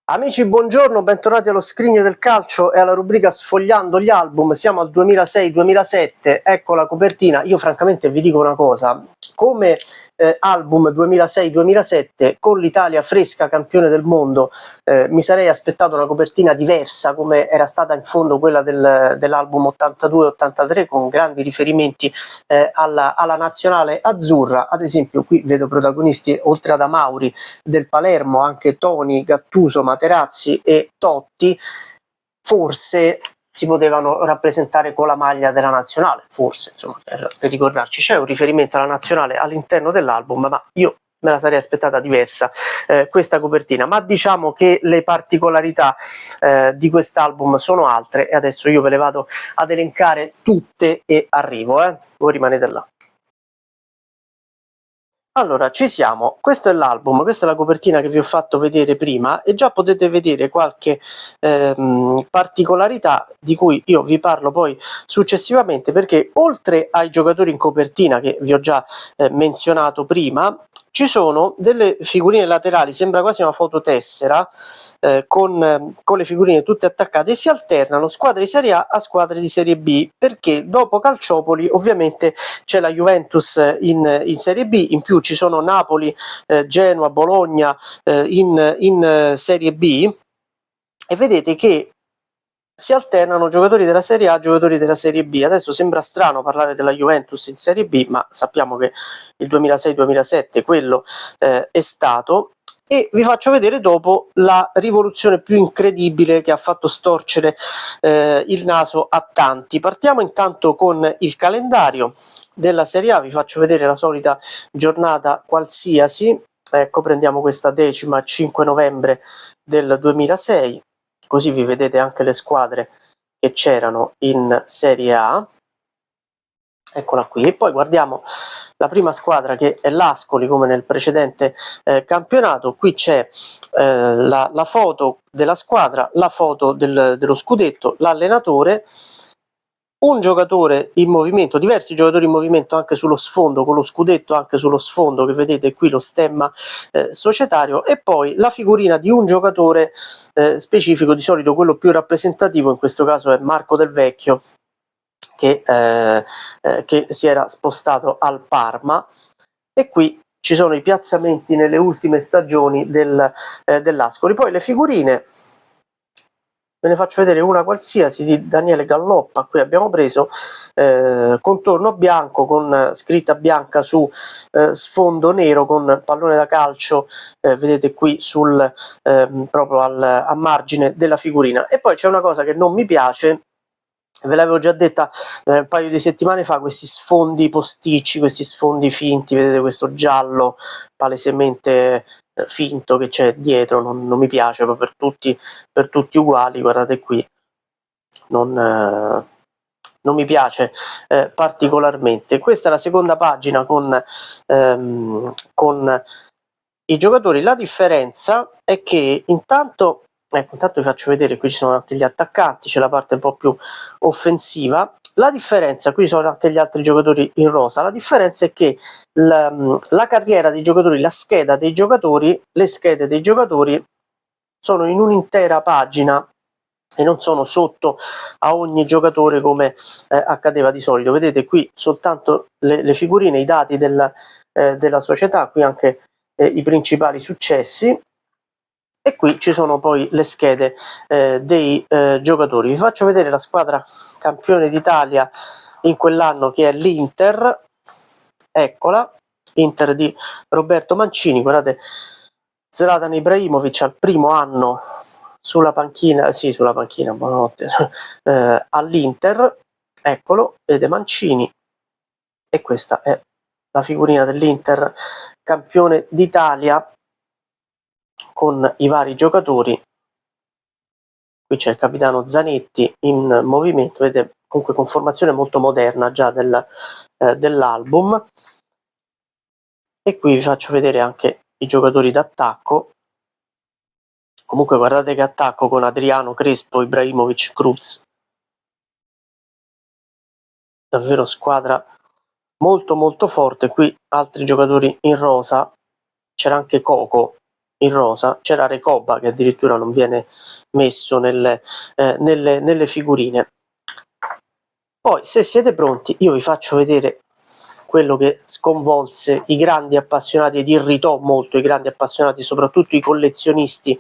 Amici, buongiorno, bentornati allo Scrigno del Calcio e alla rubrica Sfogliando gli album. Siamo al 2006-2007, ecco la copertina. Io francamente vi dico una cosa, come album 2006-2007 con l'Italia fresca campione del mondo, mi sarei aspettato una copertina diversa come era stata in fondo quella dell'album 82-83, con grandi riferimenti alla nazionale azzurra. Ad esempio qui vedo protagonisti, oltre ad Amauri, del Palermo, anche Toni, Gattuso, Materazzi e Totti. Forse si potevano rappresentare con la maglia della nazionale, forse, insomma, per ricordarci. C'è un riferimento alla nazionale all'interno dell'album, ma io me la sarei aspettata diversa questa copertina, ma diciamo che le particolarità di quest'album sono altre e adesso io ve le vado ad elencare tutte e arrivo, voi rimanete là. Allora, ci siamo, questo è l'album, questa è la copertina che vi ho fatto vedere prima e già potete vedere qualche particolarità di cui io vi parlo poi successivamente, perché oltre ai giocatori in copertina che vi ho già menzionato prima, ci sono delle figurine laterali, sembra quasi una fototessera, con le figurine tutte attaccate, e si alternano squadre di Serie A a squadre di Serie B, perché dopo Calciopoli ovviamente c'è la Juventus in Serie B, in più ci sono Napoli, Genoa, Bologna in Serie B, e vedete che si alternano giocatori della Serie A, giocatori della Serie B. Adesso sembra strano parlare della Juventus in Serie B, ma sappiamo che il 2006-2007 quello è stato. E vi faccio vedere dopo la rivoluzione più incredibile che ha fatto storcere il naso a tanti. Partiamo intanto con il calendario della Serie A, vi faccio vedere la solita giornata qualsiasi. Ecco, prendiamo questa decima, 5 novembre del 2006, così vi vedete anche le squadre che c'erano in Serie A. Eccola qui, e poi guardiamo la prima squadra, che è l'Ascoli, come nel precedente campionato. Qui c'è la foto della squadra, la foto dello scudetto, l'allenatore, un giocatore in movimento, diversi giocatori in movimento anche sullo sfondo, con lo scudetto anche sullo sfondo, che vedete qui lo stemma societario, e poi la figurina di un giocatore specifico, di solito quello più rappresentativo, in questo caso è Marco Del Vecchio, che si era spostato al Parma. E qui ci sono i piazzamenti nelle ultime stagioni dell'Ascoli. Poi le figurine, ve ne faccio vedere una qualsiasi di Daniele Galloppa. Qui abbiamo preso contorno bianco con scritta bianca su sfondo nero, con pallone da calcio, vedete qui proprio a margine della figurina. E poi c'è una cosa che non mi piace, ve l'avevo già detta un paio di settimane fa: questi sfondi posticci, questi sfondi finti, vedete questo giallo palesemente finto che c'è dietro, non mi piace, ma per tutti uguali, guardate qui, non mi piace particolarmente. Questa è la seconda pagina con i giocatori. La differenza è che intanto vi faccio vedere, qui ci sono anche gli attaccanti, c'è la parte un po' più offensiva. La differenza, qui sono anche gli altri giocatori in rosa, la differenza è che la carriera dei giocatori, la scheda dei giocatori, le schede dei giocatori sono in un'intera pagina e non sono sotto a ogni giocatore come accadeva di solito. Vedete qui soltanto le figurine, i dati della società, qui anche i principali successi, e qui ci sono poi le schede dei giocatori. Vi faccio vedere la squadra campione d'Italia in quell'anno, che è l'Inter. Eccola, Inter di Roberto Mancini. Guardate, Zlatan Ibrahimovic al primo anno sulla panchina, buonanotte, all'Inter. Eccolo, vede Mancini, e questa è la figurina dell'Inter campione d'Italia con i vari giocatori. Qui c'è il capitano Zanetti in movimento, vedete, comunque con formazione molto moderna già dell'album. E qui vi faccio vedere anche i giocatori d'attacco. Comunque guardate che attacco con Adriano, Crespo, Ibrahimovic, Cruz. Davvero squadra molto molto forte. Qui altri giocatori in rosa, c'era anche Coco in rosa, c'era Recoba che addirittura non viene messo nelle figurine. Poi, se siete pronti, io vi faccio vedere quello che sconvolse i grandi appassionati ed irritò molto i grandi appassionati, soprattutto i collezionisti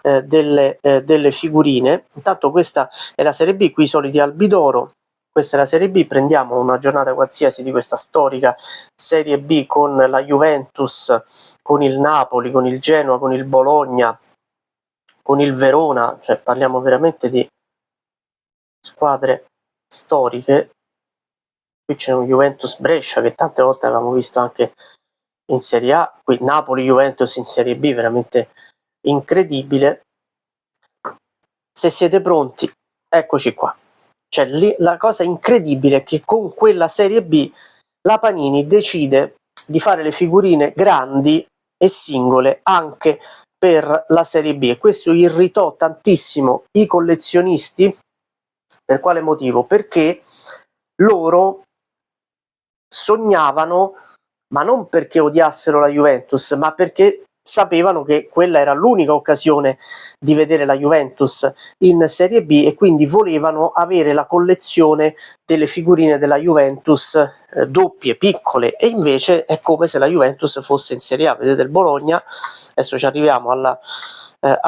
delle figurine. Intanto questa è la Serie B, qui i soliti Albidoro, questa è la Serie B, prendiamo una giornata qualsiasi di questa storica Serie B con la Juventus, con il Napoli, con il Genoa, con il Bologna, con il Verona, cioè parliamo veramente di squadre storiche. Qui c'è un Juventus Brescia che tante volte avevamo visto anche in Serie A, qui Napoli Juventus in Serie B, veramente incredibile. Se siete pronti, eccoci qua. Cioè, la cosa incredibile è che con quella Serie B la Panini decide di fare le figurine grandi e singole anche per la Serie B, e questo irritò tantissimo i collezionisti. Per quale motivo? Perché loro sognavano, ma non perché odiassero la Juventus, ma perché sapevano che quella era l'unica occasione di vedere la Juventus in Serie B, e quindi volevano avere la collezione delle figurine della Juventus doppie, piccole, e invece è come se la Juventus fosse in Serie A. Vedete il Bologna, adesso ci arriviamo alla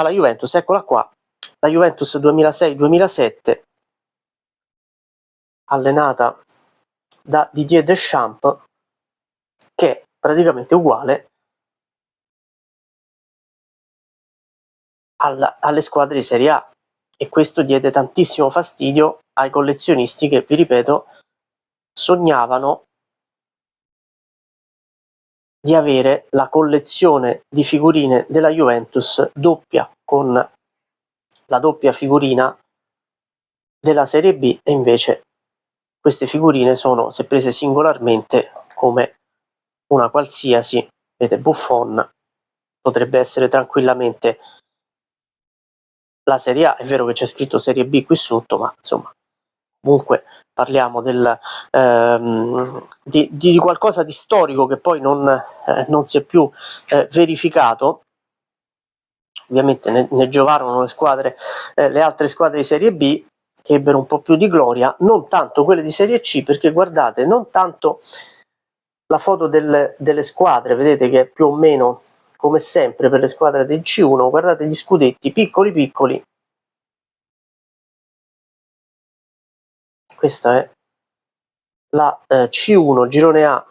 Juventus, eccola qua, la Juventus 2006-2007, allenata da Didier Deschamps, che è praticamente uguale alle squadre di Serie A, e questo diede tantissimo fastidio ai collezionisti che, vi ripeto, sognavano di avere la collezione di figurine della Juventus doppia, con la doppia figurina della Serie B, e invece queste figurine sono, se prese singolarmente, come una qualsiasi. Vedete, Buffon potrebbe essere tranquillamente la Serie A, è vero che c'è scritto Serie B qui sotto, ma insomma, comunque parliamo di qualcosa di storico che poi non si è più verificato. Ovviamente ne giovarono le altre squadre di Serie B, che ebbero un po' più di gloria, non tanto quelle di Serie C, perché guardate, non tanto la foto delle squadre, vedete che è più o meno come sempre per le squadre del C1, guardate gli scudetti piccoli piccoli. Questa è la C1, girone A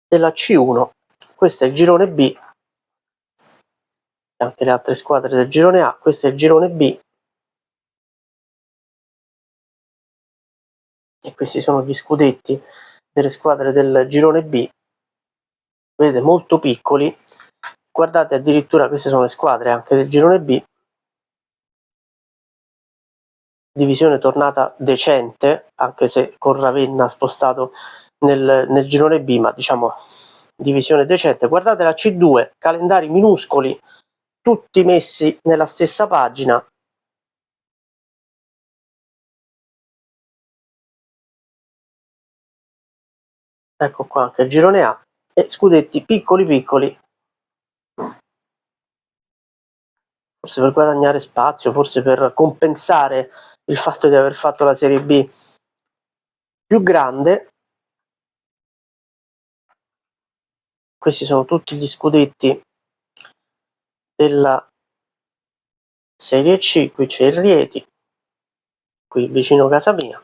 della C1, questo è il girone B, anche le altre squadre del girone A, questo è il girone B, e questi sono gli scudetti delle squadre del girone B, vedete, molto piccoli. Guardate, addirittura queste sono le squadre anche del girone B, divisione tornata decente, anche se con Ravenna spostato nel girone B, ma diciamo divisione decente. Guardate la C2, calendari minuscoli, tutti messi nella stessa pagina. Ecco qua anche il girone A, e scudetti piccoli piccoli, forse per guadagnare spazio, forse per compensare il fatto di aver fatto la Serie B più grande. Questi sono tutti gli scudetti della Serie C, qui c'è il Rieti, qui vicino casa mia.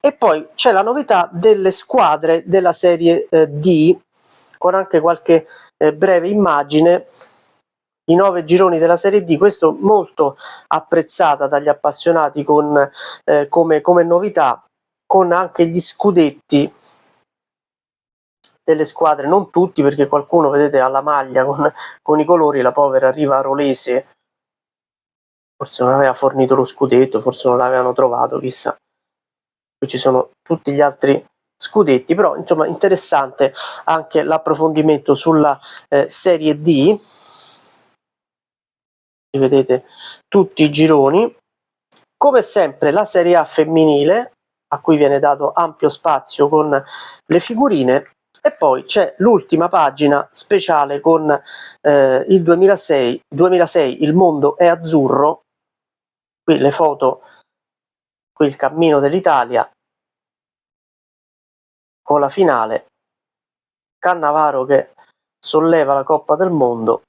E poi c'è la novità delle squadre della Serie D, con anche qualche breve immagine, i 9 gironi della Serie D, questo molto apprezzata dagli appassionati come novità, con anche gli scudetti delle squadre, non tutti, perché qualcuno, vedete, ha la maglia con i colori, la povera Riva Rolese forse non aveva fornito lo scudetto, forse non l'avevano trovato, chissà. Qui ci sono tutti gli altri scudetti, però insomma interessante anche l'approfondimento sulla Serie D. Vedete tutti i gironi, come sempre la Serie A femminile, a cui viene dato ampio spazio con le figurine, E poi c'è l'ultima pagina speciale con il 2006, il mondo è azzurro, qui le foto, qui il cammino dell'Italia, con la finale, Cannavaro che solleva la Coppa del Mondo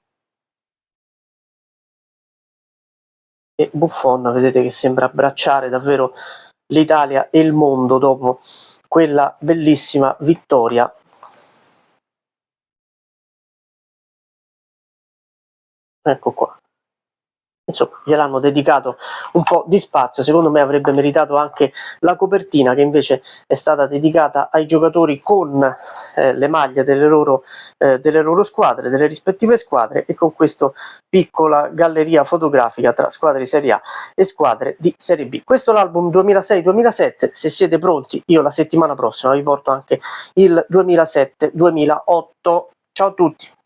e Buffon, vedete che sembra abbracciare davvero l'Italia e il mondo dopo quella bellissima vittoria. Ecco qua. Insomma, gliel'hanno dedicato un po' di spazio, secondo me avrebbe meritato anche la copertina, che invece è stata dedicata ai giocatori con le maglie delle loro squadre, delle rispettive squadre, e con questa piccola galleria fotografica tra squadre di Serie A e squadre di Serie B. Questo è l'album 2006-2007, se siete pronti io la settimana prossima vi porto anche il 2007-2008. Ciao a tutti!